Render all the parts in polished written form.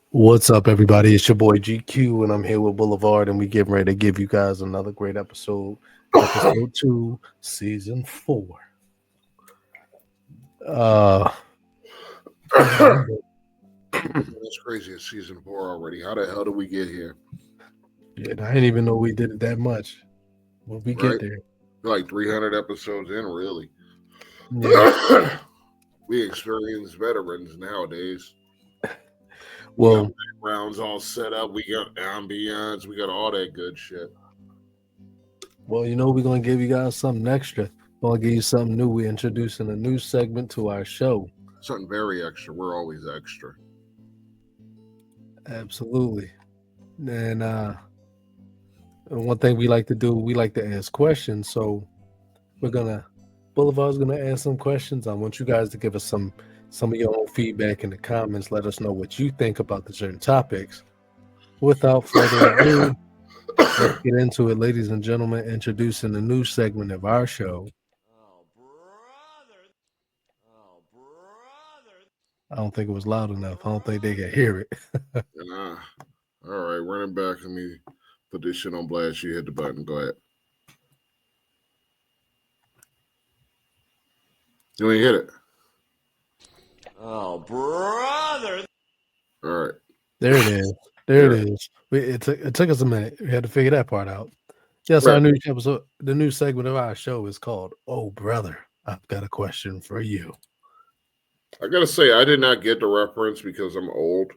What's up, everybody? It's your boy GQ, and I'm here with Boulevard, and we getting ready to give you guys another great episode, episode 2, season 4. That's crazy. It's season 4 already. How the hell did we get here? Yeah, I didn't even know we did it that much. When we get Right? there, We're like 300 episodes in, really. yeah. We experience veterans nowadays. Well, Backgrounds all set up. We got ambience. We got all that good shit. well, we're gonna give you guys something extra. We're gonna give you something new. We're introducing a new segment to our show. Something very extra. We're always extra. Absolutely. And one thing we like to do, we like to ask questions. So Boulevard's gonna ask some questions. I want you guys to give us some of your own feedback in the comments. Let us know what you think about the certain topics. Without further ado, let's get into it, ladies and gentlemen. Introducing the new segment of our show. Oh, brother. Oh, brother. I don't think it was loud enough. I don't think they can hear it. All right, running back. Let me put this shit on blast. You hit the button. Go ahead. You ain't hit it. Oh, brother. All right. There it is. There it is. It took us a minute. We had to figure that part out. Yes, Right. our new episode, the new segment of our show is called "Oh Brother, I've got a question for you." I gotta say, I did not get the reference because I'm old.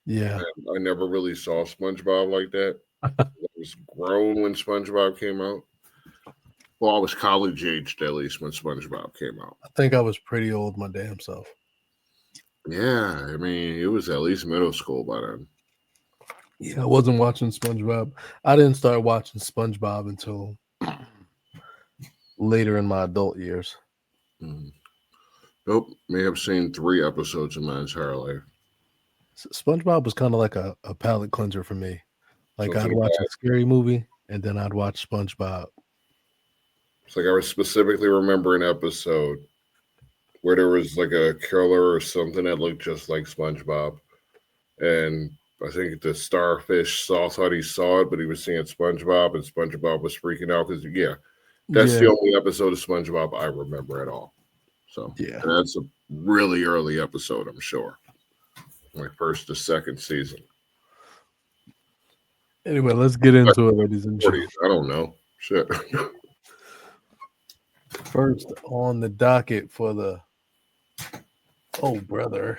Yeah. I never really saw SpongeBob like that. I was grown when SpongeBob came out. Well, I was college aged at least when SpongeBob came out. I think I was pretty old my damn self. Yeah, I mean, it was at least middle school by then. Yeah, I wasn't watching SpongeBob. I didn't start watching SpongeBob until later in my adult years. Nope, may have seen 3 episodes in my entire life. SpongeBob was kind of like a palate cleanser for me. Like I'd watch a scary movie and then I'd watch SpongeBob. It's like I specifically remember an episode where there was like a killer or something that looked just like SpongeBob. And I think the starfish thought he saw it, but he was seeing SpongeBob, and SpongeBob was freaking out because, that's the only episode of SpongeBob I remember at all. So, yeah, that's a really early episode, I'm sure. Like first to second season. Anyway, let's get into it, ladies and gentlemen. I don't know. Shit. First on the docket for the Oh Brother.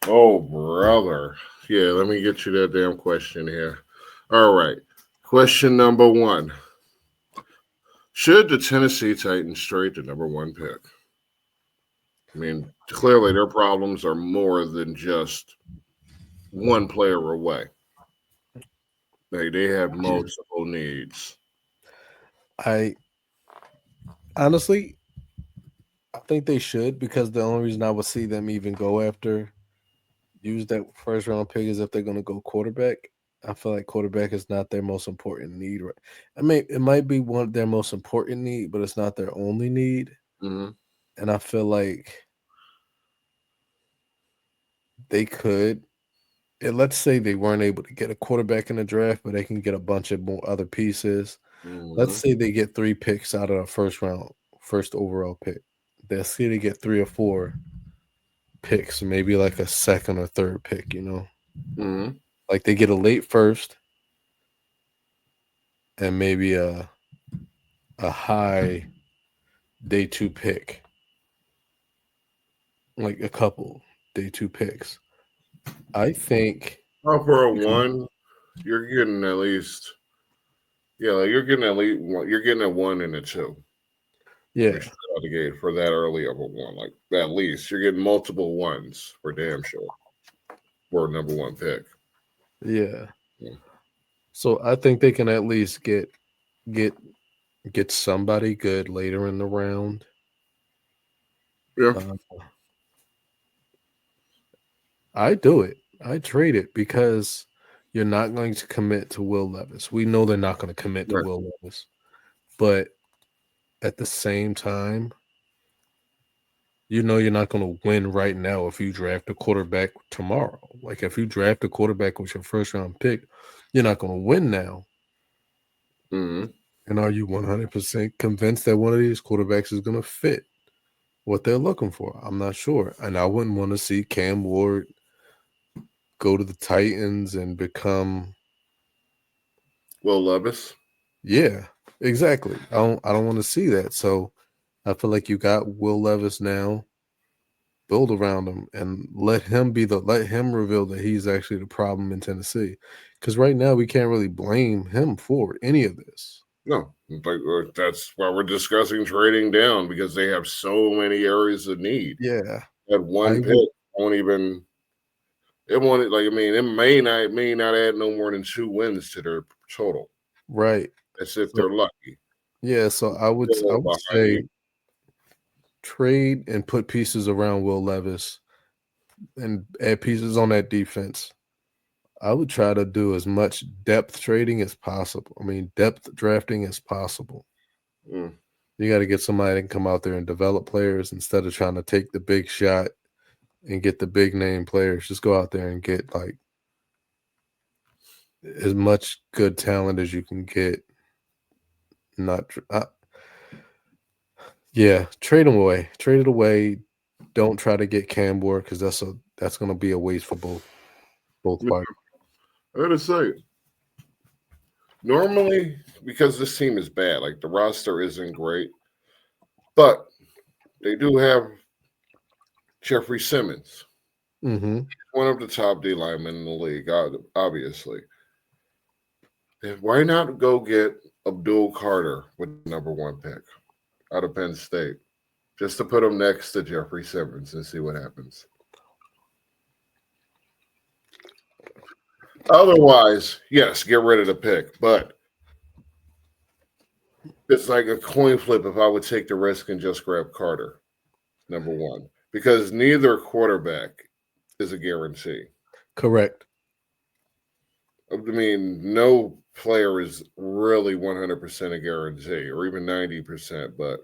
Oh, brother. Yeah, let me get you that damn question here. All right. Question number 1. Should the Tennessee Titans trade the number 1 pick? I mean, clearly their problems are more than just one player away. They have multiple needs. I honestly, I think they should, because the only reason I would see them even go after use that first round pick is if they're going to go quarterback. I feel like quarterback is not their most important need. I mean, it might be one of their most important need, but it's not their only need. Mm-hmm. And I feel like they could. And let's say they weren't able to get a quarterback in the draft, but they can get a bunch of more other pieces. Mm-hmm. Let's say they get 3 picks out of a first overall pick. Let's say they get 3 or 4 picks, maybe like a second or third pick, Mm-hmm. Like they get a late first and maybe a high day 2 pick. Like a couple day 2 picks. I think for a 1, you're getting at least you're getting at least you're getting a 1 and a 2. Yeah. Out the gate for that early of a 1. Like at least you're getting multiple 1s for damn sure. For a number 1 pick. Yeah. So I think they can at least get somebody good later in the round. Yeah. Uh, I do it. I trade it because you're not going to commit to Will Levis. We know they're not going to commit to Right. Will Levis, but at the same time, you know you're not going to win right now if you draft a quarterback tomorrow. Like if you draft a quarterback with your first round pick, you're not going to win now. Hmm. And are you 100% convinced that one of these quarterbacks is going to fit what they're looking for? I'm not sure. And I wouldn't want to see Cam Ward go to the Titans and become, Will Levis. yeah, exactly. I don't want to see that. So I feel like you got Will Levis now. Build around him and let him reveal that he's actually the problem in Tennessee. Because right now we can't really blame him for any of this. No, but that's why we're discussing trading down because they have so many areas of need. Yeah, That I one pick agree. won't even. It won't like. I mean, it may not add no more than 2 wins to their total. Right. That's if So they're lucky. yeah, so I would Behind say you. trade and put pieces around Will Levis and add pieces on that defense. I would try to do as much depth trading as possible. I mean, depth drafting as possible. Mm. You got to get somebody that can come out there and develop players instead of trying to take the big shot and get the big name players. Just go out there and get like as much good talent as you can get. Not, yeah, trade them away. Trade it away. Don't try to get Cam Ward because that's going to be a waste for both Yeah, parties. I gotta say, normally because this team is bad, like the roster isn't great, but they do have Jeffrey Simmons, Mm-hmm. one of the top D linemen in the league, obviously. And why not go get Abdul Carter with the number 1 pick out of Penn State, just to put him next to Jeffrey Simmons and see what happens? Otherwise, yes, get rid of the pick, but it's like a coin flip if I would take the risk and just grab Carter, number 1, because neither quarterback is a guarantee. Correct. I mean, no player is really 100% a guarantee or even 90%, but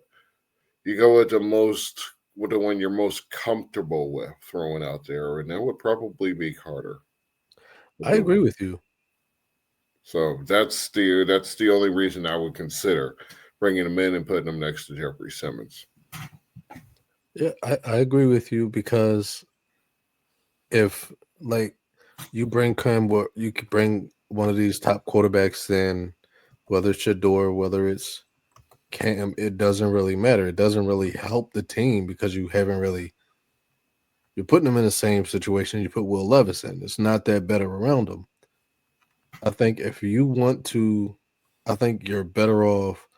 you go with the one you're most comfortable with throwing out there, and that would probably be Carter. I agree with you. So that's the only reason I would consider bringing him in and putting him next to Jeffrey Simmons. Yeah, I agree with you because if like you bring Cam, you could bring one of these top quarterbacks in, whether it's Shador, whether it's Cam, it doesn't really matter. It doesn't really help the team because you haven't really you're putting them in the same situation you put Will Levis in. It's not that better around him. I think if you want to, I think you're better off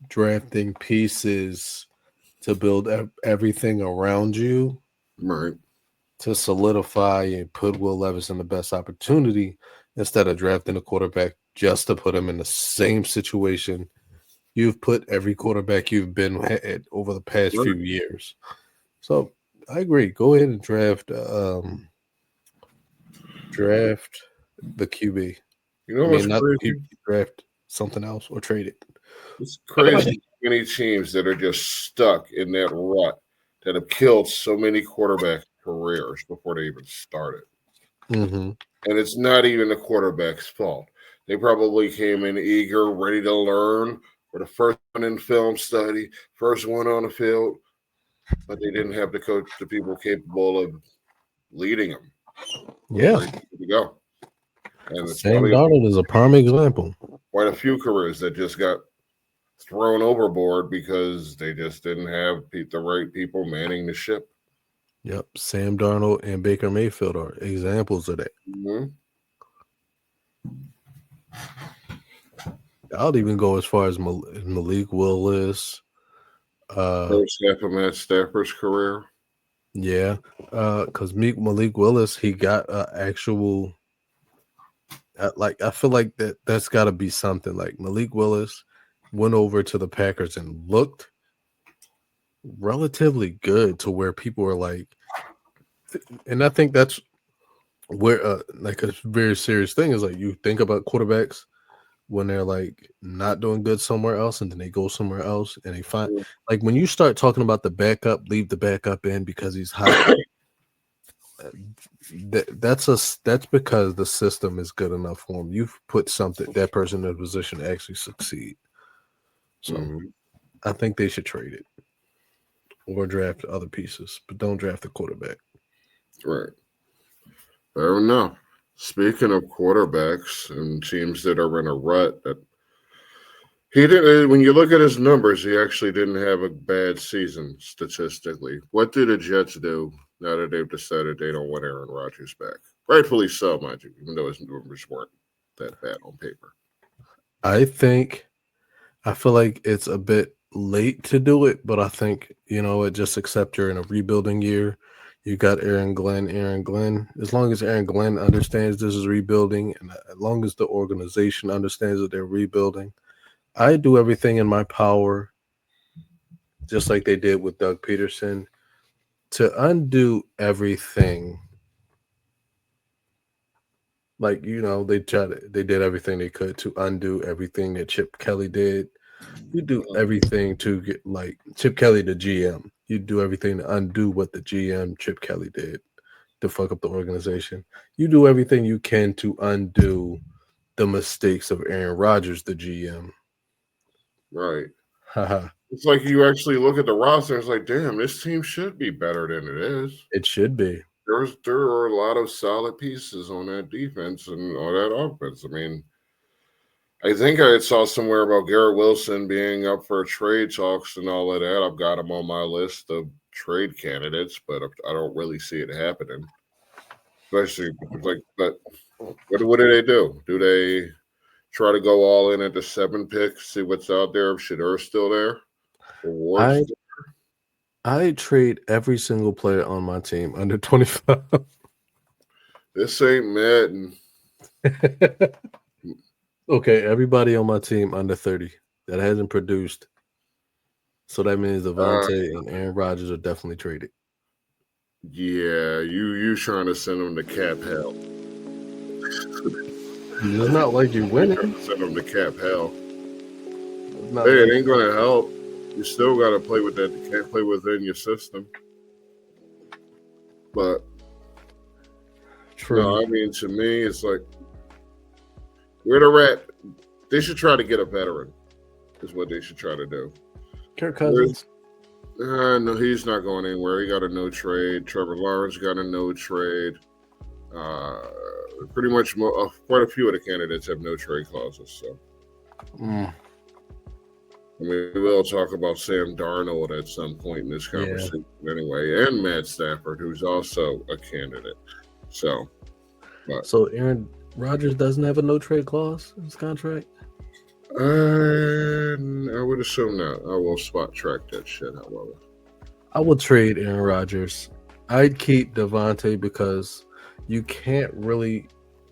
drafting pieces to build everything around you Right. to solidify and put Will Levis in the best opportunity instead of drafting a quarterback just to put him in the same situation you've put every quarterback you've been at over the past few Right. years. So I agree. Go ahead and draft the QB. You know I what's mean, not the QB, crazy? draft something else or trade it. It's crazy many teams that are just stuck in that rut that have killed so many quarterback careers before they even started. Mm-hmm. And it's not even the quarterback's fault. They probably came in eager, ready to learn, for the first one in film study, first one on the field, but they didn't have the people capable of leading them Yeah. ready to go. And it's Sam probably Donald is a prime example. quite a few careers that just got thrown overboard because they just didn't have the right people manning the ship. Yep. Sam Darnold and Baker Mayfield are examples of that. Mm-hmm. I'll even go as far as Malik Willis. First half of Matt Stafford's career. Yeah, because Malik Willis, he got actual. Like I feel like that's got to be something. Like Malik Willis went over to the Packers and looked relatively good to where people are like, and I think that's where like a very serious thing is like you think about quarterbacks when they're like not doing good somewhere else and then they go somewhere else and they find like when you start talking about the backup, leave the backup in because he's hot. uh, that's because the system is good enough for him. You've put something that person in a position to actually succeed. So Mhm. I think they should trade it or draft other pieces, but don't draft the quarterback. Right. Fair enough. Speaking of quarterbacks and teams that are in a rut, that he didn't. When you look at his numbers, he actually didn't have a bad season statistically. What do the Jets do now that they've decided they don't want Aaron Rodgers back? Rightfully so, mind you, even though his numbers weren't that bad on paper. I think I feel like it's a bit late to do it, but I think just accept you're in a rebuilding year. You got Aaron Glenn. Aaron Glenn, as long as Aaron Glenn understands this is rebuilding, and as long as the organization understands that they're rebuilding, I do everything in my power, just like they did with Doug Peterson, to undo everything. Like they did everything they could to undo everything that Chip Kelly did. You do everything to get like Chip Kelly, the GM. You do everything to undo what the GM Chip Kelly did to fuck up the organization. You do everything you can to undo the mistakes of Aaron Rodgers, the GM. Right. Haha. It's like you actually look at the roster. It's like, damn, this team should be better than it is. It should be. There are a lot of solid pieces on that defense and on that offense. I mean, I think I saw somewhere about Garrett Wilson being up for trade talks and all of that. I've got him on my list of trade candidates, but I don't really see it happening. Especially like, but what do they do? Do they try to go all in at the 7 pick, see what's out there? If Shadur's still there, or I Ward's I trade every single player on my team under 25. this ain't Madden. Okay, everybody on my team under 30 that hasn't produced. So that means Uh, Devontae and Aaron Rodgers are definitely traded. yeah, you trying to send them to cap hell? It's not like you're You trying winning. to send them to cap hell? It's not Hey, it like ain't gonna help. You still got to play with that. You can't play within your system. But true. no, I mean, to me, it's like where they're at. They should try to get a veteran. Is what they should try to do. Kirk Where's Cousins. no, he's not going anywhere. He got a no trade. Trevor Lawrence got a no trade. Uh, pretty much quite a few of the candidates have no trade clauses. So, Mm, I mean, we will talk about Sam Darnold at some point in this yeah. conversation anyway, and Matt Stafford, who's also a candidate. So, but So Aaron Rodgers doesn't have a no trade clause in his contract? I would assume not. I will spot track that shit, however. I would trade Aaron Rodgers. I'd keep Devontae because you can't really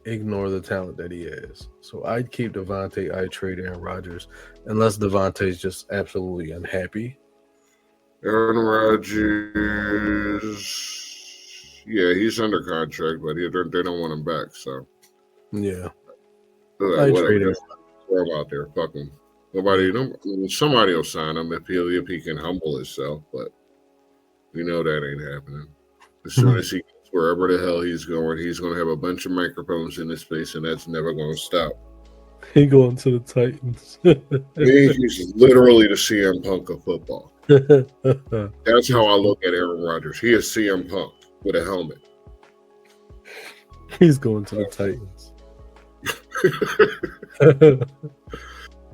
ignore the talent that he has. So I'd keep Devontae. I'd trade Aaron Rodgers unless Devontae's just absolutely unhappy. Aaron Rodgers, yeah, he's under contract, but they don't want him back. So, Yeah. I'd whatever. trade him. Just throw him out there. Fuck him. Yeah. Somebody will sign him if he can humble himself. But we know that ain't happening. As soon as he gets wherever the hell he's going to have a bunch of microphones in his face, and that's never going to stop. He going to the Titans. He's literally the CM Punk of football. That's how I look at Aaron Rodgers. He is CM Punk with a helmet. He's going to the Titans.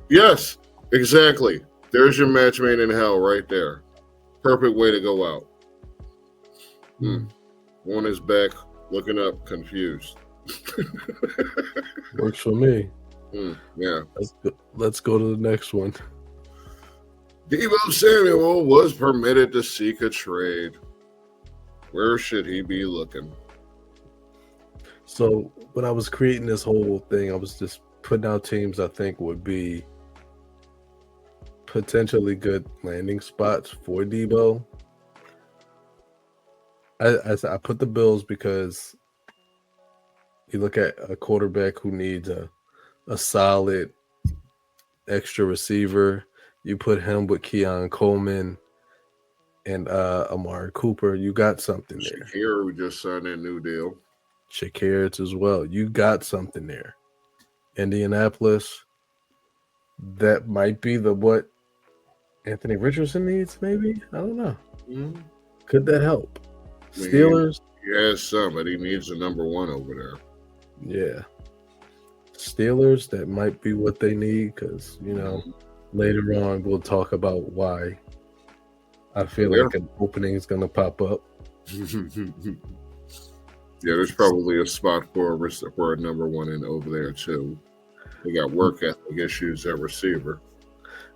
Yes, exactly. There's your match made in hell right there. Perfect way to go out. On his back, looking up, confused. Works for me. Yeah. Let's go to the next one. Deebo Samuel was permitted to seek a trade. Where should he be looking? So when I was creating this whole thing, I was just putting out teams I think would be potentially good landing spots for Debo. I put the Bills because you look at a quarterback who needs a solid extra receiver. You put him with Keon Coleman and Amari Cooper. You got something there. Shakira, we just signed that new deal. Shakiris as well. You got something there. Indianapolis. That might be the what Anthony Richardson needs. Maybe I don't know. Mm-hmm. Could that help? I mean, Steelers. He has some, but he needs a number one over there. Yeah. Steelers, that might be what they need because, later on we'll talk about why I feel like an opening is going to pop up. Yeah, there's probably a spot for a number one in over there, too. They got work ethic issues at receiver.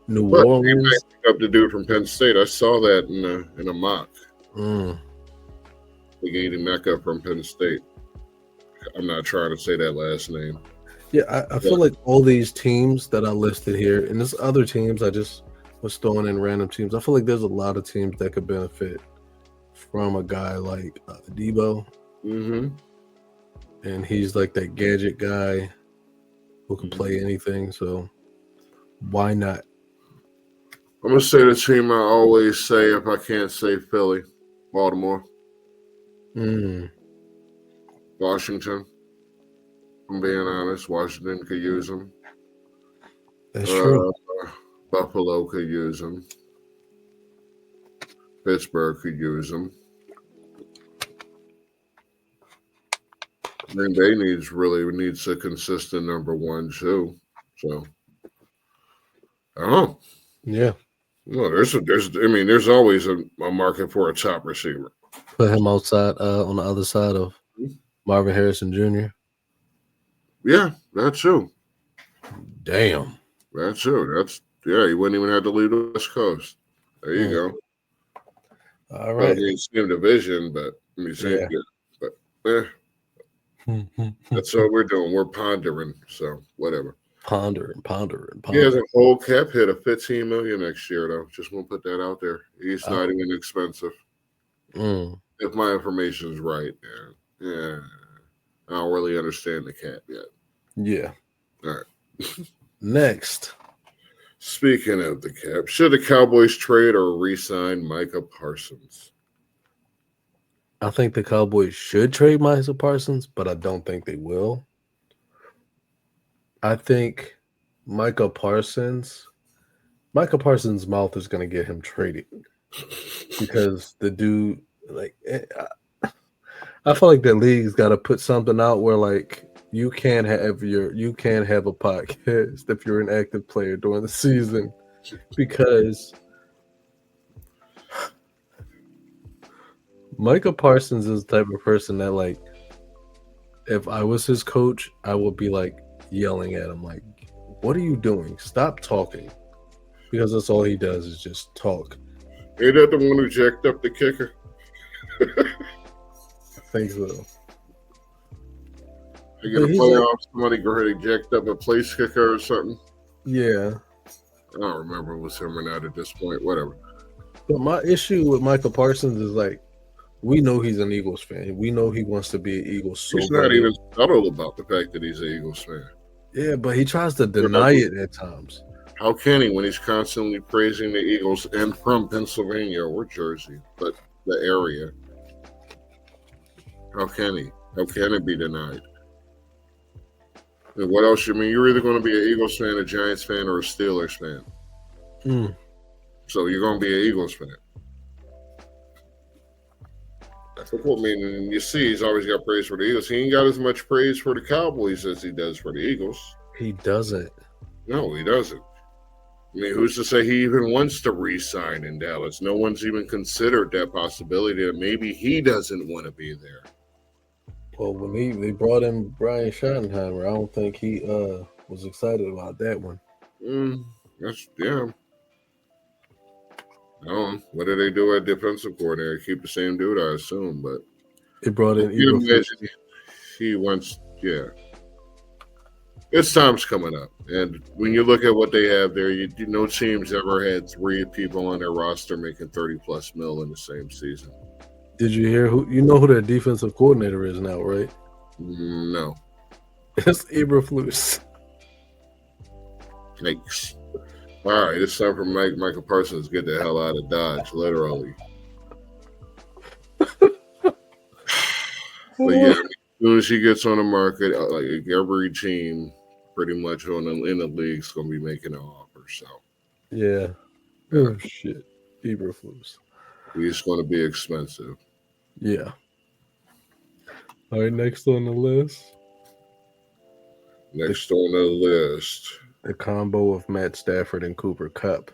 New But Orleans. they might pick up the dude from Penn State. I saw that in a mock. They gave him Mecca from Penn State. I'm not trying to say that last name. Yeah, I feel like all these teams that I listed here, and there's other teams I just was throwing in random teams. I feel like there's a lot of teams that could benefit from a guy like Debo. Mm-hmm. And he's like that gadget guy who can play anything. So why not? I'm going to say the team I always say if I can't say Philly. Baltimore. Washington. I'm being honest. Washington could use him. That's true. Buffalo could use him. Pittsburgh could use him. Green Bay needs a consistent number one too. So I don't know. Yeah. No, there's always a market for a top receiver. Put him outside on the other side of Marvin Harrison Jr. Yeah, that's true. Damn. That's true. He wouldn't even have to leave the West Coast. There you go. All right. Same division, but that's what we're doing. We're pondering. So whatever. Pondering. He has a whole cap hit of $15 million next year, though. Just want to put that out there. He's not even expensive. If my information is right, yeah. I don't really understand the cap yet. Yeah. All right. Next. Speaking of the cap, should the Cowboys trade or re-sign Micah Parsons? I think the Cowboys should trade Micah Parsons, but I don't think they will. I think Micah Parsons' mouth is going to get him traded because the dude, I feel like the league's got to put something out where you can't have a podcast if you're an active player during the season because Micah Parsons is the type of person that if I was his coach, I would be yelling at him what are you doing? Stop talking. Because that's all he does is just talk. Ain't that the one who jacked up the kicker? I think so. You get a playoff, somebody jacked up a place kicker or something? Yeah. I don't remember if it was him or not at this point. Whatever. But my issue with Michael Parsons is we know he's an Eagles fan. We know he wants to be an Eagles so He's not even subtle about the fact that he's an Eagles fan. Yeah, but he tries to deny it at times. How can he when he's constantly praising the Eagles and from Pennsylvania or Jersey, but the area? How can he? How can it be denied? And what else? You're either going to be an Eagles fan, a Giants fan, or a Steelers fan. So you're going to be an Eagles fan. You see, he's always got praise for the Eagles. He ain't got as much praise for the Cowboys as he does for the Eagles. He doesn't. No, he doesn't. Who's to say he even wants to re-sign in Dallas? No one's even considered that possibility that maybe he doesn't want to be there. Well, when they brought in Brian Schottenheimer, I don't think he was excited about that one. Yeah. What do they do at defensive coordinator? Keep the same dude, I assume, but they brought in he wants, It's time's coming up, and when you look at what they have there, no teams ever had three people on their roster making 30+ mil in the same season. Did you hear who? You know who their defensive coordinator is now, right? No, It's Eberflus. yikes! All right, it's time for Michael Parsons to get the hell out of Dodge, literally. But yeah, as soon as he gets on the market, like every team, pretty much in the league is going to be making an offer. So Yeah. yeah, Oh shit. Eberflus. he's going to be expensive. Yeah. All right. Next on the list, Next on the list, the combo of Matt Stafford and Cooper Cup.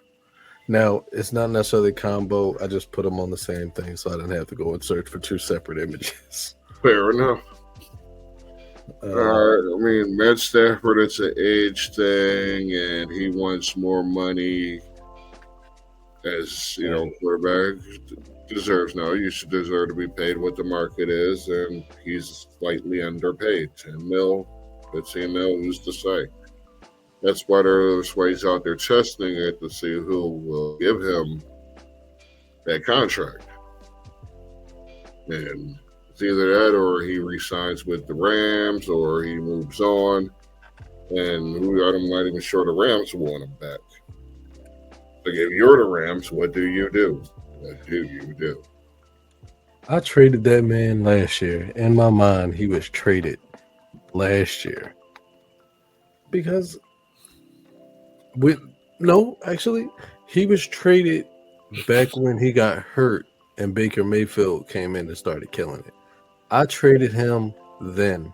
Now, it's not necessarily combo. I just put them on the same thing, so I didn't have to go and search for two separate images. fair enough. All right, I mean, Matt Stafford, it's an age thing, and he wants more money as, quarterback deserves now. You should deserve to be paid what the market is, and he's slightly underpaid. 10 mil, 15 mil, who's to say? That's why there's ways out there testing it to see who will give him that contract. And it's either that or he resigns with the Rams or he moves on. And I'm not even sure the Rams want him back. Like, if you're the Rams, what do you do? What do you do? I traded that man last year. In my mind, he was traded last year because actually, he was traded back when he got hurt and Baker Mayfield came in and started killing it. I traded him then.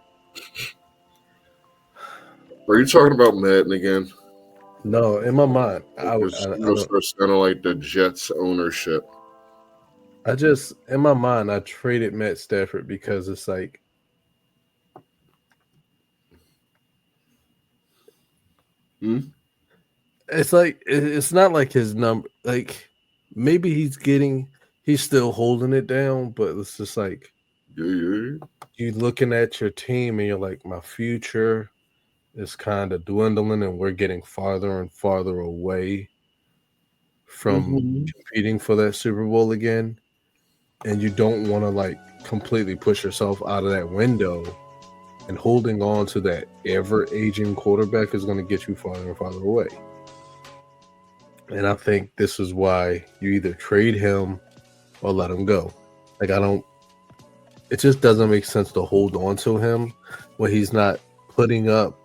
Are you talking about Madden again? No, in my mind, It's kind of like the Jets ownership. In my mind, I traded Matt Stafford because it's like, it's like, it's not like his number, like maybe he's still holding it down, but it's just like, you looking at your team and you're like, my future is kind of dwindling and we're getting farther and farther away from competing for that Super Bowl again. And you don't want to like completely push yourself out of that window, and holding on to that ever aging quarterback is going to get you farther and farther away. And I think this is why you either trade him or let him go. Like, it just doesn't make sense to hold on to him when he's not putting up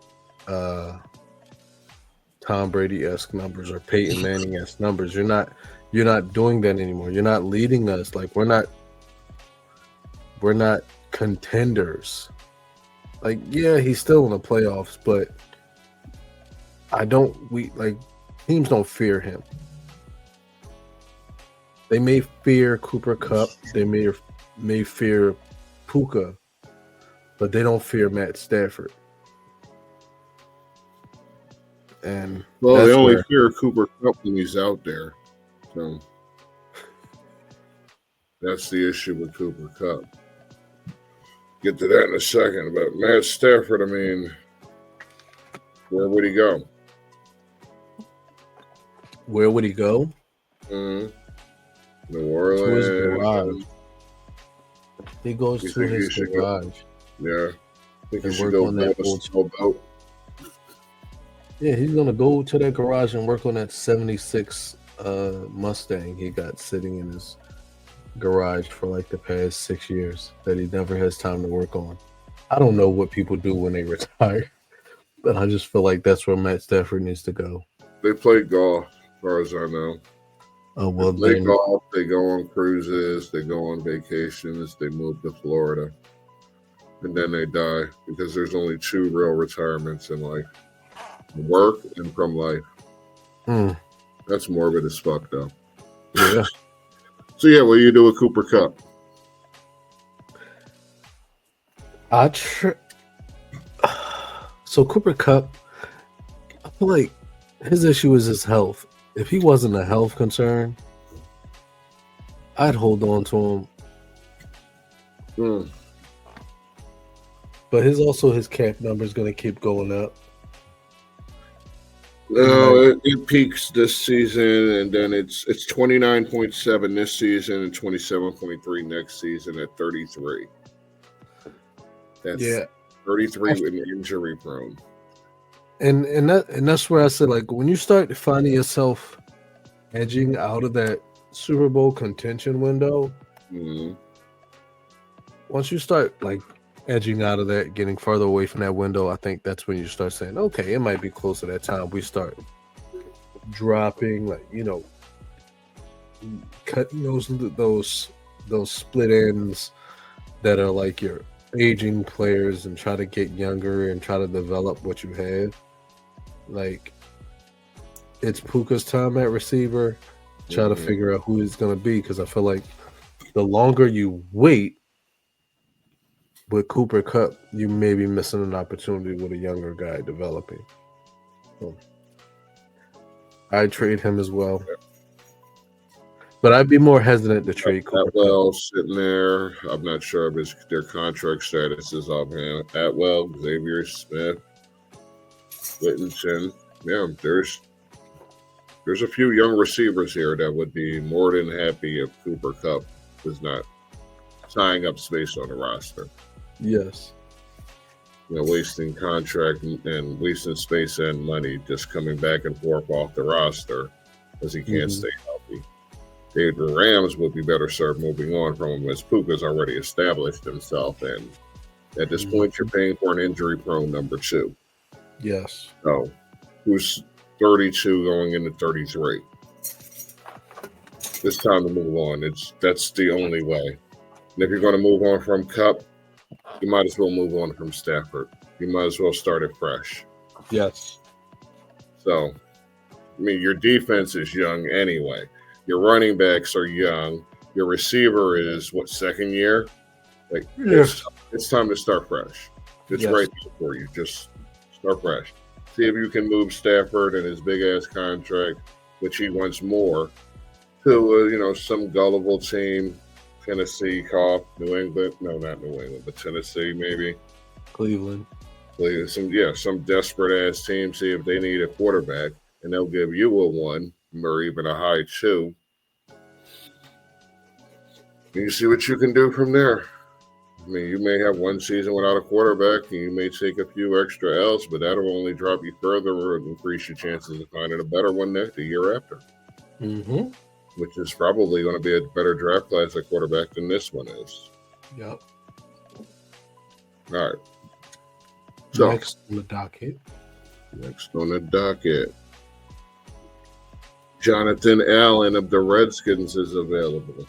Tom Brady-esque numbers or Peyton Manning-esque numbers. You're not doing that anymore. You're not leading us. Like, we're not contenders. Like, yeah, he's still in the playoffs, but teams don't fear him. They may fear Cooper Kupp, they may fear Puka, but they don't fear Matt Stafford. And they only fear Cooper Kupp when he's out there. So that's the issue with Cooper Kupp. Get to that in a second. But Matt Stafford, I mean, where would he go? Where would he go? New Orleans. To his garage. He goes to his garage. Yeah. I think he should go on that old boat. Yeah, he's gonna go to that garage and work on that 76 Mustang he got sitting in his garage for like the past 6 years that he never has time to work on. I don't know what people do when they retire, but I just feel like that's where Matt Stafford needs to go. They play golf, as far as I know. Oh well, they golf. They go on cruises. They go on vacations. They move to Florida, and then they die because there's only two real retirements in life: work and from life. That's morbid as fuck, though. Yeah. So yeah, what do you do with Cooper Kupp? So Cooper Kupp, I feel like his issue is his health. If he wasn't a health concern, I'd hold on to him. But his cap number is going to keep going up. No, it peaks this season, and then it's 29.7 this season and 27.3 next season at 33. That's Yeah, 33 with injury prone. and that's where I said, like, when you start finding yourself edging out of that Super Bowl contention window, Mhm. once you start like edging out of that, getting further away from that window, I think that's when you start saying, okay, it might be close to that time we start dropping, like, cutting those split ends that are like your aging players and try to get younger and try to develop what you have. Like, it's Puka's time at receiver. Try to Mhm. figure out who he's going to be, because I feel like the longer you wait with Cooper Cup, you may be missing an opportunity with a younger guy developing. So I'd trade him as well, but I'd be more hesitant to trade Cooper Cup. Atwell sitting there. I'm not sure of their contract status is offhand. Atwell, Xavier Smith, Whittington. Yeah, there's a few young receivers here that would be more than happy if Cooper Cup was not tying up space on the roster. Yes. Wasting contract and wasting space and money just coming back and forth off the roster because he can't stay healthy. The Rams would be better served moving on from him, as Puka's already established himself, and at this point you're paying for an injury-prone number 2. Yes. So, who's 32 going into 33? It's time to move on. That's the only way. And if you're going to move on from Cup, you might as well move on from Stafford. You might as well start it fresh. Yes. So, I mean, your defense is young anyway. Your running backs are young. Your receiver is second year? Like, Yes. it's time to start fresh. It's Yes. right there for you. Just start fresh. See if you can move Stafford and his big ass contract, which he wants more, to some gullible team. Tennessee, cough, New England. No, not New England, but Tennessee maybe. Cleveland. Some desperate ass team. See if they need a quarterback, and they'll give you a 1 or even a high 2. And you see what you can do from there. I mean, you may have one season without a quarterback, and you may take a few extra L's, but that'll only drop you further and increase your chances of finding a better one the year after. Mm-hmm. Which is probably going to be a better draft class at quarterback than this one is. Yep. All right. So, next on the docket. Jonathan Allen of the Redskins is available.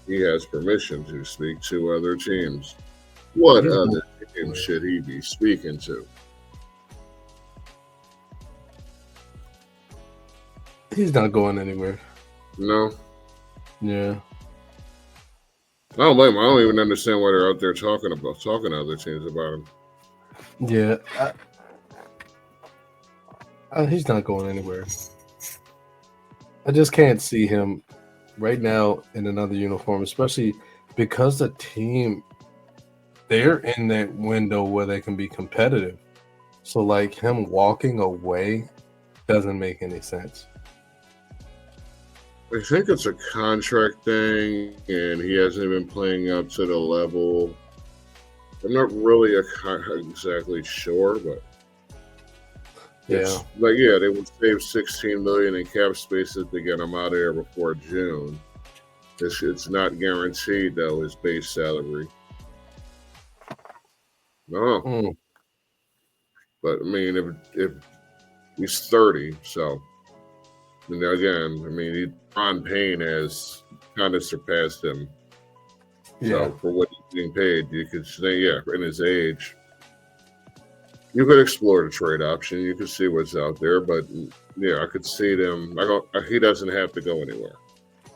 He has permission to speak to other teams. What other teams should he be speaking to? He's not going anywhere. No. Yeah. I don't blame him. I don't even understand why they're out there talking to other teams about him. Yeah. He's not going anywhere. I just can't see him right now in another uniform, especially because the team, they're in that window where they can be competitive. So, like, him walking away doesn't make any sense. I think it's a contract thing, and he hasn't been playing up to the level. I'm not really exactly sure, but yeah, they would save $16 million in cap spaces to get him out of there before June. It's not guaranteed though, his base salary. No, but I mean, if he's 30, so. And again, I mean, Ron Payne has kind of surpassed him. yeah. So for what he's being paid, you could say, in his age, you could explore the trade option. You could see what's out there, but I could see them. He doesn't have to go anywhere.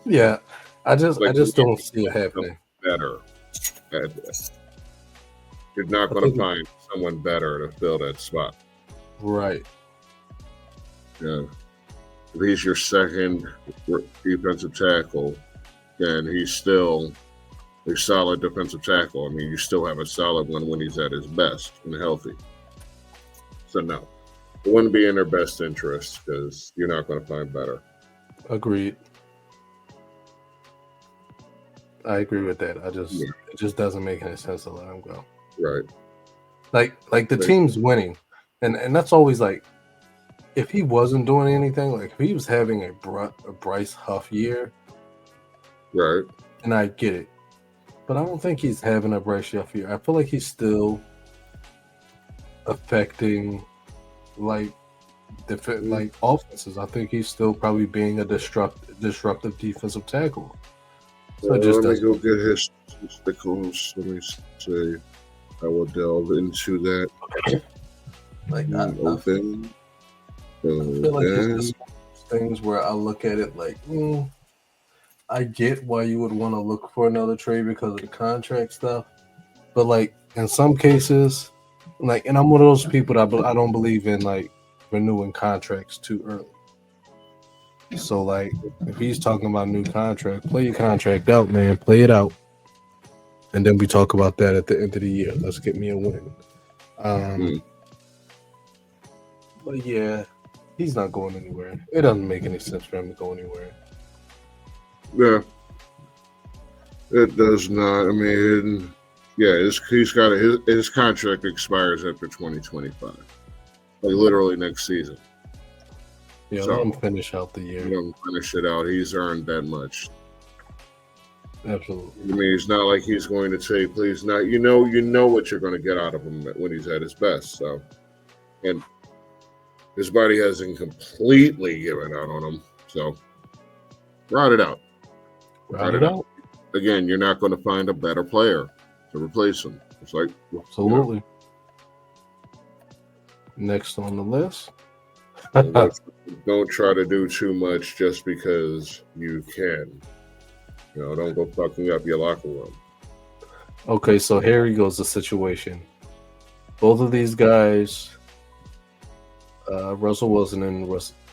Yeah, I just don't see it happening. Better at this. You're not going to find someone better to fill that spot. Right. Yeah. If he's your second defensive tackle, then he's still a solid defensive tackle. I mean, you still have a solid one when he's at his best and healthy. So, no. It wouldn't be in their best interest because you're not going to find better. Agreed. I agree with that. Yeah, It just doesn't make any sense to let him go. right. Like the team's winning, and that's always like, if he wasn't doing anything, like if he was having a Bryce Huff year, Right. and I get it, but I don't think he's having a Bryce Huff year. I feel like he's still affecting like like offenses. I think he's still probably being a disruptive defensive tackle. So it just Let me doesn't. go get his statistics. Let me see. I will delve into that. Like Open. I feel like it's And just one of those things where I look at it like, I get why you would want to look for another trade because of the contract stuff, but like in some cases, like, and I'm one of those people that I don't believe in like renewing contracts too early. So like, if he's talking about new contract, play your contract out, man. Play it out, and then we talk about that at the end of the year. Let's get me a win. Hmm. But yeah, he's not going anywhere. It doesn't make any sense for him to go anywhere. yeah, it does not. I mean, yeah, he's got his contract expires after 2025, like literally next season. Yeah, So let him finish out the year. you know, finish it out. He's earned that much. Absolutely. I mean, it's not like he's going to say, "Please, not." You know what you're going to get out of him when he's at his best. So, and his body hasn't completely given out on him. So, ride it out. Route it out. Again, you're not going to find a better player to replace him. It's like, Absolutely. Next on the list. don't try to do too much just because you can. Don't go fucking up your locker room. Okay, so here he goes. The situation. Both of these guys, Russell Wilson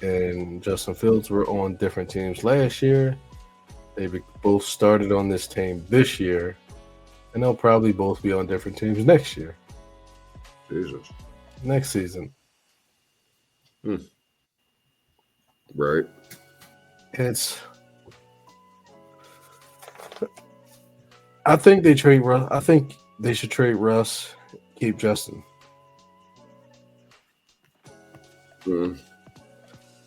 and Justin Fields, were on different teams last year. They both started on this team this year, and they'll probably both be on different teams next year, Jesus. next season. Right. It's. I think they trade Russ. I think they should trade Russ, keep Justin. Mm.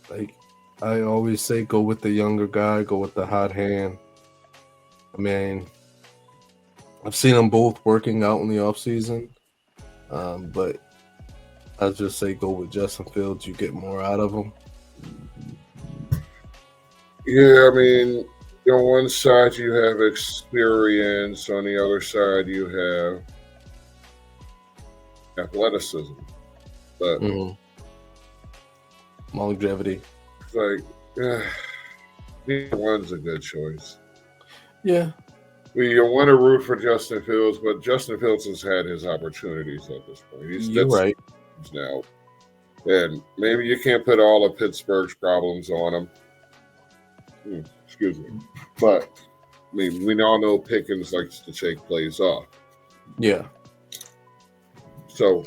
Like I always say, go with the younger guy, go with the hot hand. I mean, I've seen them both working out in the offseason, but I'll just say go with Justin Fields. You get more out of him. Yeah, I mean, on one side you have experience, on the other side you have athleticism. But Longevity. it's like, neither one's a good choice. Yeah. You want to root for Justin Fields, but Justin Fields has had his opportunities at this point. You're right. Now, and maybe you can't put all of Pittsburgh's problems on him. Excuse me, but I mean, we all know Pickens likes to take plays off. Yeah. So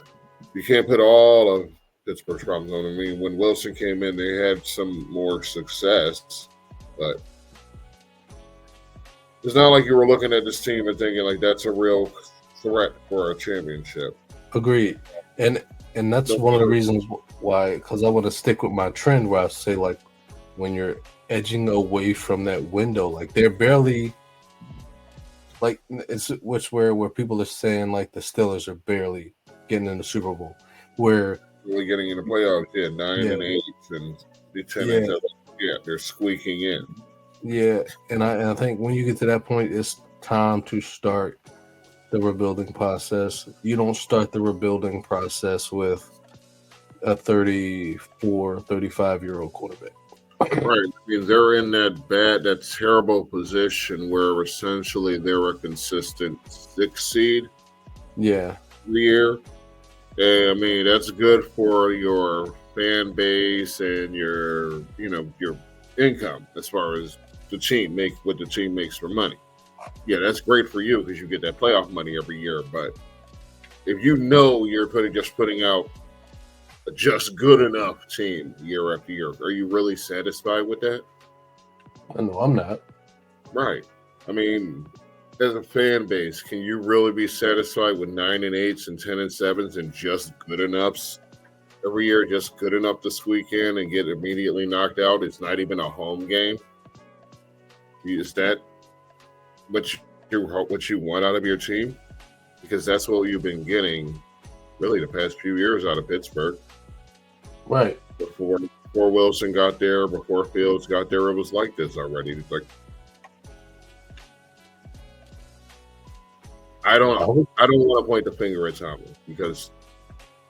you can't put all of Pittsburgh's problems on him. I mean, when Wilson came in, they had some more success, but it's not like you were looking at this team and thinking like that's a real threat for a championship. Agreed. And that's one of the reasons why, because I want to stick with my trend where I say, like, when you're edging away from that window, like they're barely, like, it's where people are saying like the Steelers are barely getting in the Super Bowl, where really getting in the playoffs, 9-8 and the 10 they're squeaking in. Yeah, and I think when you get to that point, it's time to start the rebuilding process. You don't start the rebuilding process with a 34, 35-year-old quarterback. Right. I mean, they're in that terrible position where essentially they're a consistent 6 seed. Yeah. The year. And, I mean, that's good for your fan base and your income as far as what the team makes for money. Yeah, that's great for you because you get that playoff money every year. But if you're putting out a just good enough team year after year. Are you really satisfied with that? I know I'm not. Right. I mean, as a fan base, can you really be satisfied with 9-8s and 10-7s and just good enoughs every year? Just good enough this weekend and get immediately knocked out? It's not even a home game. Is that what you want out of your team? Because that's what you've been getting, really, the past few years out of Pittsburgh. Right. Before Wilson got there, before Fields got there, it was like this already. It's like I don't want to point the finger at Tomlin because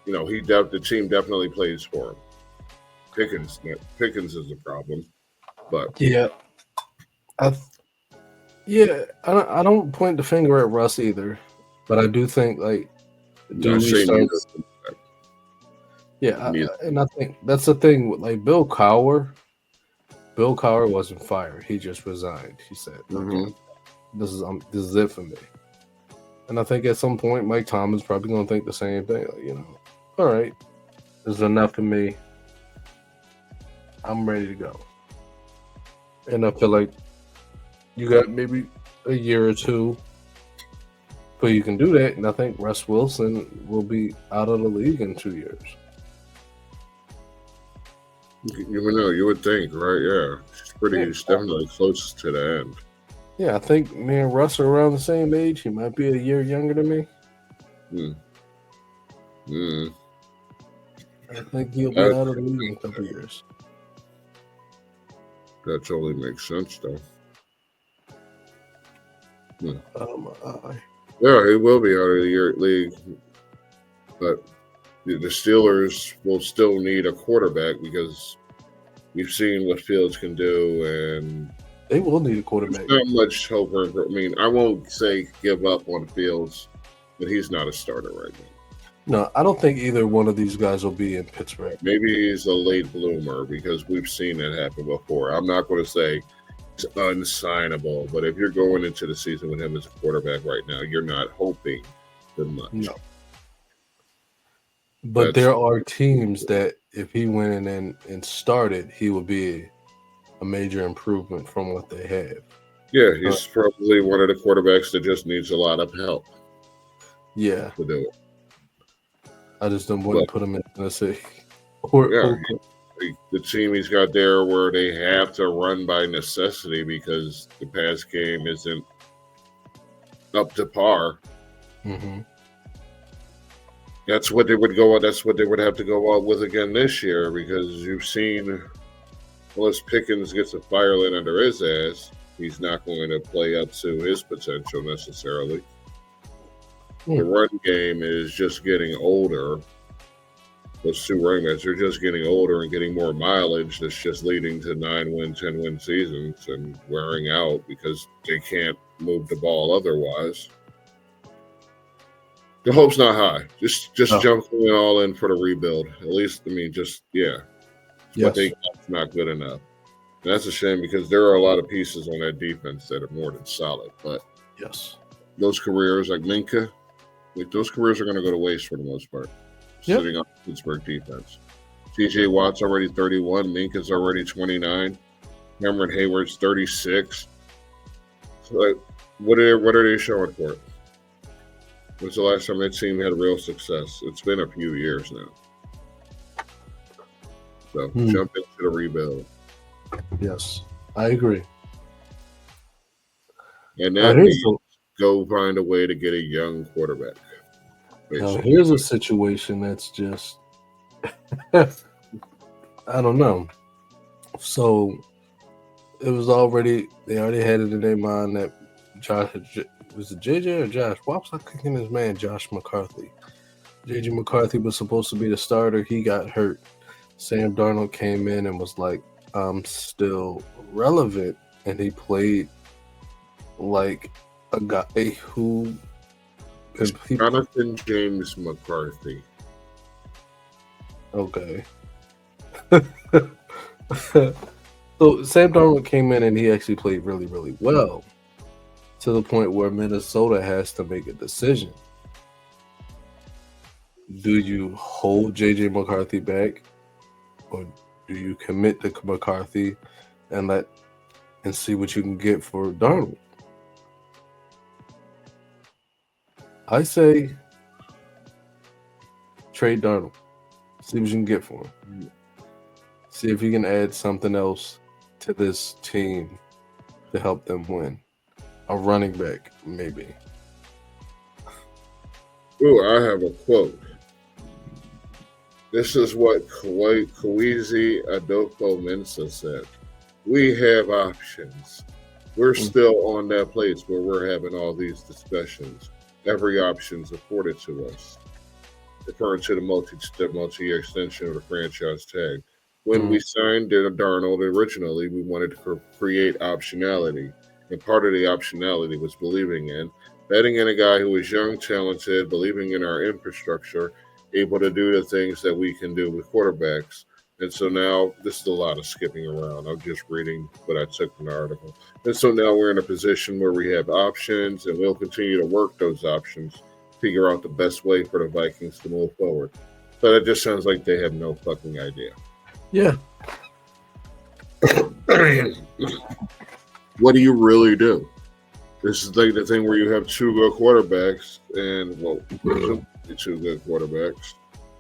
the team definitely plays for him. Pickens is a problem, but Yeah. I don't point the finger at Russ either, but I do think not saying start? neither. Yeah, and I think that's the thing with Bill Cowher. Bill Cowher wasn't fired; he just resigned. He said, "Okay, this is it for me." And I think at some point, Mike Tomlin's probably going to think the same thing. All right, this is enough for me. I'm ready to go. And I feel like you got maybe a year or two but you can do that. And I think Russ Wilson will be out of the league in 2 years. You would think, right? Yeah. He's definitely closest to the end. Yeah, I think me and Russ are around the same age. He might be a year younger than me. I think he'll be out of the league in a couple years. That totally makes sense, though. Yeah, he will be out of the league. But the Steelers will still need a quarterback because we've seen what Fields can do, and they will need a quarterback. There's not much hope for him. I mean, I won't say give up on Fields, but he's not a starter right now. No, I don't think either one of these guys will be in Pittsburgh. Maybe he's a late bloomer because we've seen it happen before. I'm not going to say it's unsignable, but if you're going into the season with him as a quarterback right now, you're not hoping for much. No. But there are teams that if he went in and started, he would be a major improvement from what they have. Yeah, he's probably one of the quarterbacks that just needs a lot of help. Yeah. To do it. I just don't want to put him in Tennessee. The team he's got there where they have to run by necessity because the pass game isn't up to par. Mm-hmm. That's what they would go. That's what they would have to go out with again this year because you've seen, unless Pickens gets a fire lit under his ass, he's not going to play up to his potential necessarily. The run game is just getting older. Those two running backs are just getting older and getting more mileage. That's just leading to 9-win, 10-win seasons and wearing out because they can't move the ball otherwise. The hope's not high. Just jump all in for the rebuild. At least, I mean, what they got's not good enough. And that's a shame because there are a lot of pieces on that defense that are more than solid. But those careers like Minka, those careers are going to go to waste for the most part. Sitting on Pittsburgh defense. TJ Watt's already 31. Minka's already 29. Cameron Hayward's 36. So, what are they showing for it? When's the last time that team had real success? It's been a few years now. So jump into the rebuild. Yes, I agree. And that means go find a way to get a young quarterback. Now, here's a situation that's just, I don't know. So they already had it in their mind that was it JJ or Josh? Why was I kicking his man, Josh McCarthy? JJ McCarthy was supposed to be the starter. He got hurt. Sam Darnold came in and was like, I'm still relevant. And he played like a guy who... Jonathan James McCarthy. Okay. So Sam Darnold came in and he actually played really, really well to the point where Minnesota has to make a decision. Do you hold JJ McCarthy back, or do you commit to McCarthy and see what you can get for Darnold? I say trade Darnold. See what you can get for him. See if you can add something else to this team to help them win. A running back, maybe. Ooh, I have a quote. This is what Kawhizi Adofo-Mensah said. We have options. We're still on that place where we're having all these discussions. Every option's afforded to us. Referring to the multi-year extension of the franchise tag. When we signed Darnold originally, we wanted to create optionality. And part of the optionality was believing in, betting in a guy who was young, talented, believing in our infrastructure, able to do the things that we can do with quarterbacks. And so now, this is a lot of skipping around. I'm just reading what I took from the article. And so now we're in a position where we have options, and we'll continue to work those options, figure out the best way for the Vikings to move forward. So that just sounds like they have no fucking idea. Yeah. What do you really do? This is like the thing where you have two good quarterbacks, and two good quarterbacks.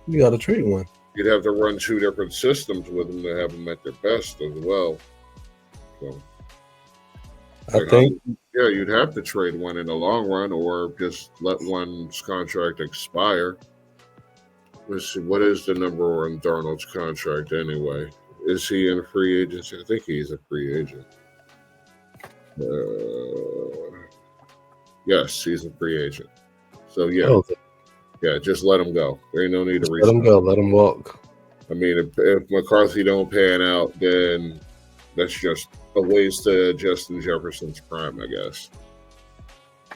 You got to trade one. You'd have to run two different systems with them to have them at their best as well. So, I think, yeah, you'd have to trade one in the long run, or just let one's contract expire. Let's see, what is the number on Darnold's contract anyway? Is he in free agency? I think he's a free agent. Yes, he's a free agent. So yeah, just let him go. There ain't no need to let him go. Let him walk. I mean, if McCarthy don't pan out, then that's just a waste of Justin Jefferson's prime, I guess.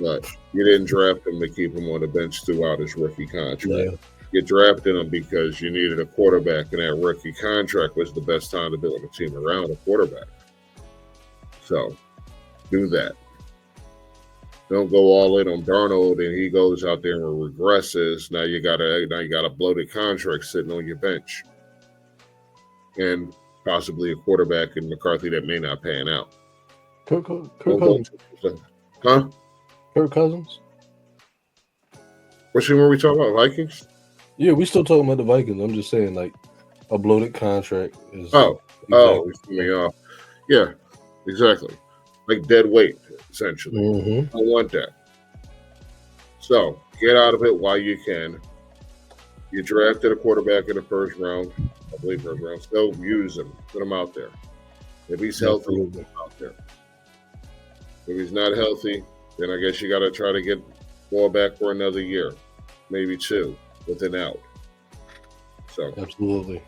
But you didn't draft him to keep him on the bench throughout his rookie contract. Yeah. You drafted him because you needed a quarterback, and that rookie contract was the best time to build a team around a quarterback. So, do that. Don't go all in on Darnold, and he goes out there and regresses. Now you got a bloated contract sitting on your bench, and possibly a quarterback in McCarthy that may not pan out. Kirk Cousins. Huh? Kirk Cousins. What team were we talking about? Vikings? Yeah, we still talking about the Vikings. I'm just saying, like, a bloated contract is. It's me off. Yeah, exactly. Like dead weight, essentially. Mm-hmm. I want that. So get out of it while you can. You drafted a quarterback in the first round, I believe first round. So use him. Put him out there. If he's healthy, put him out there. If he's not healthy, then I guess you got to try to get ball back for another year, maybe two, with an out. So absolutely.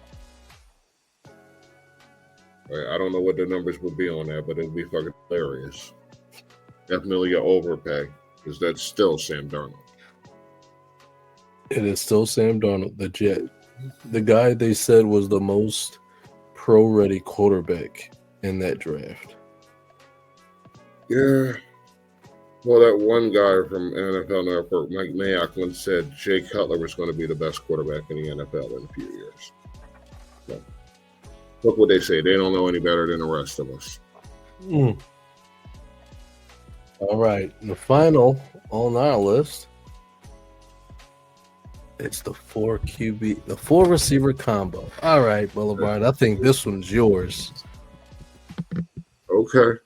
I don't know what the numbers would be on that, but it'd be fucking hilarious. Definitely an overpay, because that's still Sam Darnold. It is still Sam Darnold, the Jet. The guy they said was the most pro-ready quarterback in that draft. Yeah. Well, that one guy from NFL Network, Mike Mayock, once said Jay Cutler was going to be the best quarterback in the NFL in a few years. So, look what they say. They don't know any better than the rest of us. All right. The final on our list, it's the 4 QB, the 4 receiver combo. All right, Boulevard. I think this one's yours. Okay.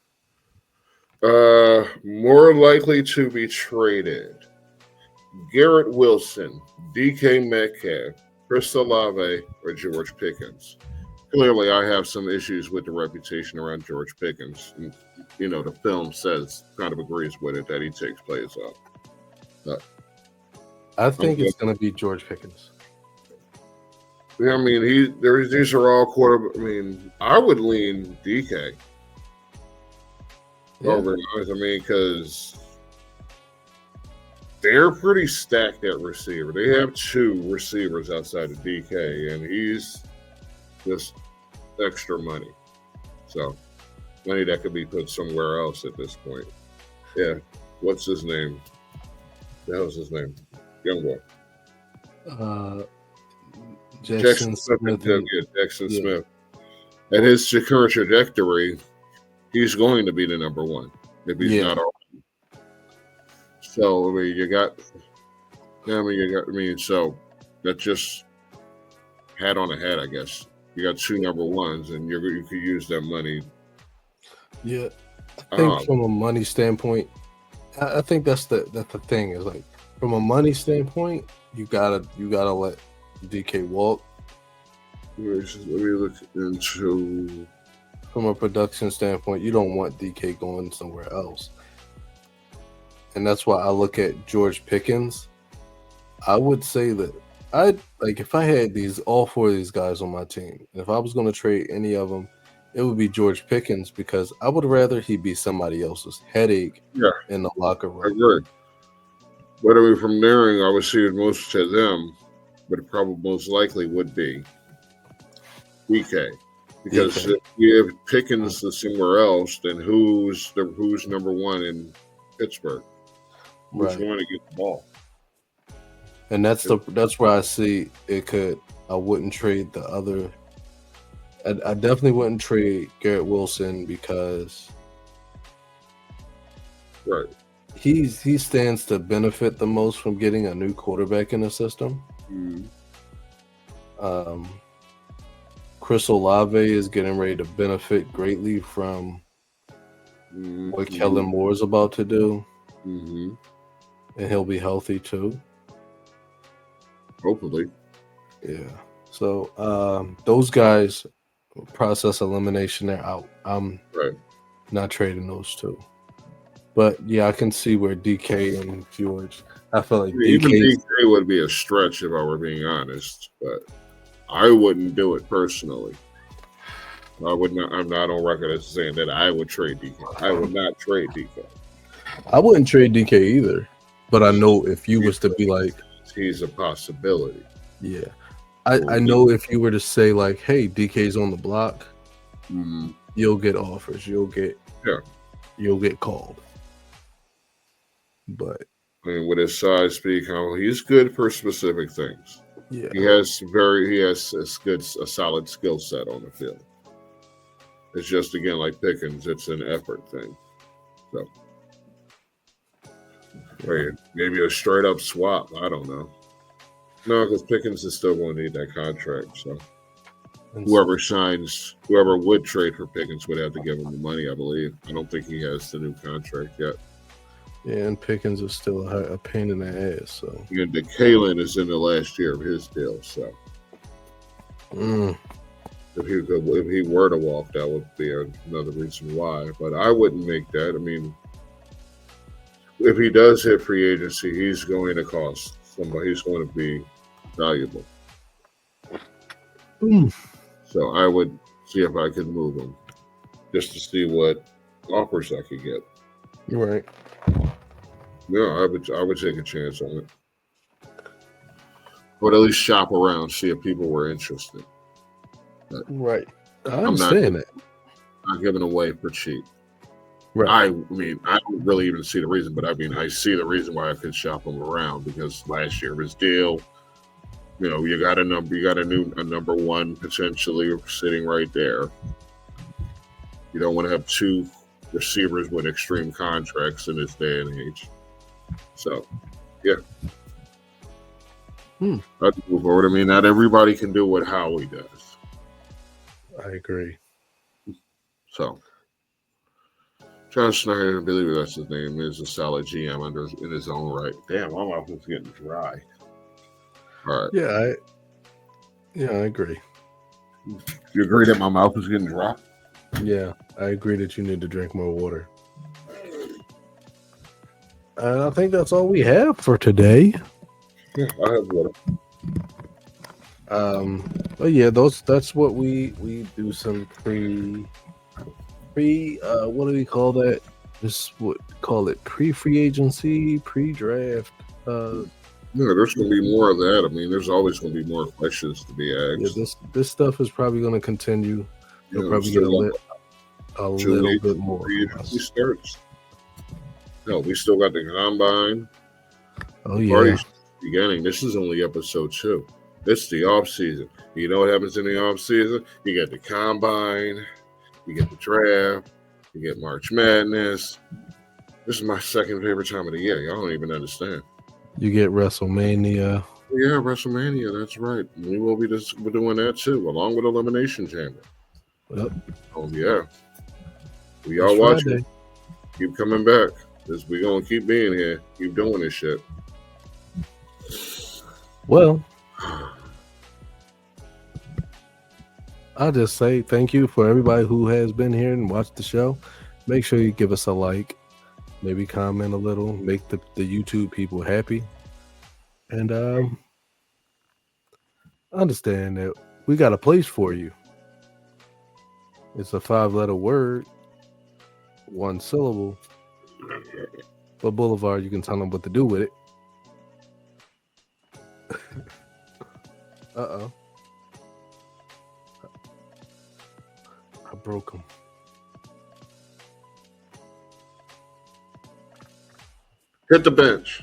More likely to be traded: Garrett Wilson, DK Metcalf, Chris Olave, or George Pickens. Clearly, I have some issues with the reputation around George Pickens. And, the film kind of agrees with it that he takes plays off. I think it's going to be George Pickens. Yeah, I mean, these are all quarterback. I mean, I would lean DK. Over, because they're pretty stacked at receiver. They have 2 receivers outside of DK, and he's just extra money. So, money that could be put somewhere else at this point. Yeah. What's his name? The hell's his name? Young boy. Uh, Jackson Jackson Smith and Smith and Jackson yeah, Smith. At his current trajectory, he's going to be the number one if he's yeah, not already. So I mean, you got. Yeah, I mean, you got. I mean, so that just hat on a hat, I guess. You got two number ones, and you could use that money. yeah. I think Um, from a money standpoint, I think that's the thing is like from a money standpoint, you gotta let DK walk. let me look into. From a production standpoint, you don't want DK going somewhere else, and that's why I look at George Pickens. I would say that I like if I had these all four of these guys on my team, and if I was going to trade any of them, it would be George Pickens because I would rather he be somebody else's headache Yeah, in the locker I room. agree. But I mean, from there, I would see it most to them, but it probably most likely would be DK. Because DK, if you have Pickens to somewhere else, then who's number one in Pittsburgh? Who's right? going to get the ball? And that's where I see it could. I wouldn't trade the other. I definitely wouldn't trade Garrett Wilson because Right. he stands to benefit the most from getting a new quarterback in the system. Mm, Um, Chris Olave is getting ready to benefit greatly from what Kellen Moore is about to do, mm-hmm. and he'll be healthy too. Hopefully. Yeah. So those guys, process elimination, they're out. I'm Right. not trading those two. But yeah, I can see where DK and George. I feel like Even DK's DK would be a stretch if I were being honest, but I wouldn't do it personally. I would not. I'm not on record as saying that I would trade DK. I would not trade DK. I wouldn't trade DK either. But I know if you was to be like, He's a possibility. yeah, I know if you were to say like, hey, DK's on the block, Mm-hmm. you'll get offers. You'll get called. But I mean, with his size, speed, he's good for specific things. yeah, He has a solid skill set on the field. It's just again like Pickens, it's an effort thing. So maybe a straight up swap. I don't know. No, because Pickens is still going to need that contract. So and whoever would trade for Pickens would have to give him the money. I believe. I don't think he has the new contract yet. yeah, and Pickens is still a pain in the ass. So And Kalen is in the last year of his deal. So if he were to walk, that would be another reason why. But I wouldn't make that. I mean, if he does hit free agency, he's going to cost somebody. He's going to be valuable. So I would see if I could move him just to see what offers I could get. you're right. Yeah, I would take a chance on it. But at least shop around, see if people were interested. But Right. I I'm understand that. not giving away for cheap. Right. I mean, I don't really even see the reason, but I mean, I see the reason why I could shop him around because last year his deal, you got a number one potentially sitting right there. You don't want to have two receivers with extreme contracts in this day and age. So, yeah. I'd move forward. I mean, not everybody can do what Howie does. I agree. So, John Snyder, I believe that's his name, is a solid GM in his own right. Damn, my mouth is getting dry. All right. Yeah, I agree. You agree that my mouth is getting dry? Yeah, I agree that you need to drink more water. And I think that's all we have for today. Yeah, I have water. But yeah, that's what we do some pre what do we call that? Call it pre-free agency, pre-draft. Yeah, there's going to be more of that. I mean, there's always going to be more questions to be Yeah, asked. this stuff is probably going to continue. You'll probably get a little bit more. He starts. No, we still got the combine. Oh yeah, beginning. This is only episode 2. It's the off season. You know what happens in the off season? You get the combine, you get the draft, you get March Madness. This is my second favorite time of the year. Y'all don't even understand. You get WrestleMania. Yeah, WrestleMania. That's right. We will be we're doing that too, along with Elimination Chamber. Yep. Oh yeah. We It's all watching. Friday. Keep coming back. We gonna keep being here. Keep doing this shit. Well, I'll just say thank you for everybody who has been here and watched the show. Make sure you give us a like, maybe comment a little, make the YouTube people happy. And understand that we got a place for you. It's a 5-letter word, 1 syllable. But Boulevard, you can tell them what to do with it. Uh-oh. I broke him. Hit the bench.